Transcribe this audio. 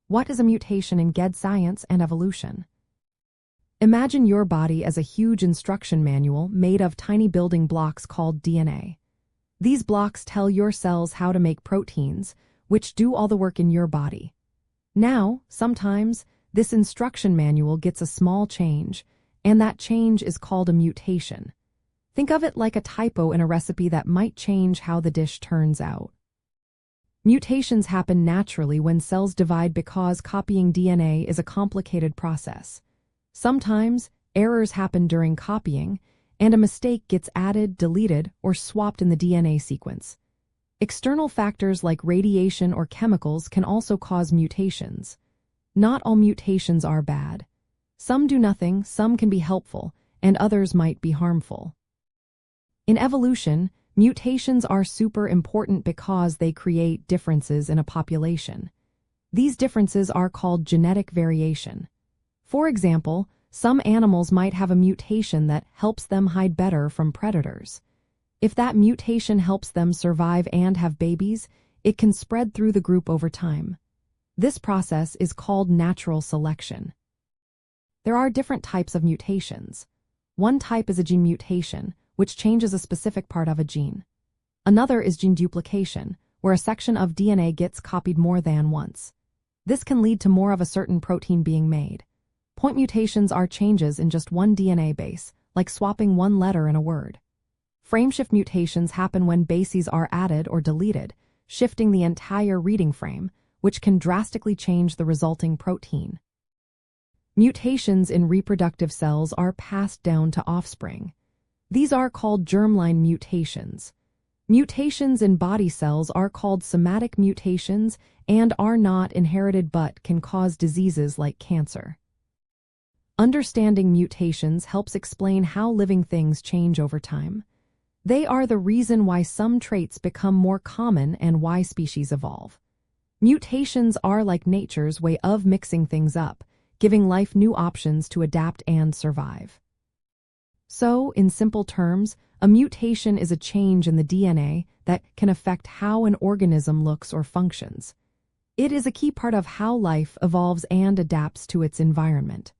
What is a mutation in GED science and evolution? Imagine your body as a huge instruction manual made of tiny building blocks called DNA. These blocks tell your cells how to make proteins, which do all the work in your body. Now, sometimes, this instruction manual gets a small change, and that change is called a mutation. Think of it like a typo in a recipe that might change how the dish turns out. Mutations happen naturally when cells divide because copying DNA is a complicated process. Sometimes, errors happen during copying, and a mistake gets added, deleted, or swapped in the DNA sequence. External factors like radiation or chemicals can also cause mutations. Not all mutations are bad. Some do nothing, some can be helpful, and others might be harmful. In evolution, mutations are super important because they create differences in a population. These differences are called genetic variation. For example, some animals might have a mutation that helps them hide better from predators. If that mutation helps them survive and have babies, it can spread through the group over time. This process is called natural selection. There are different types of mutations. One type is a gene mutation, which changes a specific part of a gene. Another is gene duplication, where a section of DNA gets copied more than once. This can lead to more of a certain protein being made. Point mutations are changes in just one DNA base, like swapping one letter in a word. Frameshift mutations happen when bases are added or deleted, shifting the entire reading frame, which can drastically change the resulting protein. Mutations in reproductive cells are passed down to offspring. These are called germline mutations. Mutations in body cells are called somatic mutations and are not inherited but can cause diseases like cancer. Understanding mutations helps explain how living things change over time. They are the reason why some traits become more common and why species evolve. Mutations are like nature's way of mixing things up, giving life new options to adapt and survive. So, in simple terms, a mutation is a change in the DNA that can affect how an organism looks or functions. It is a key part of how life evolves and adapts to its environment.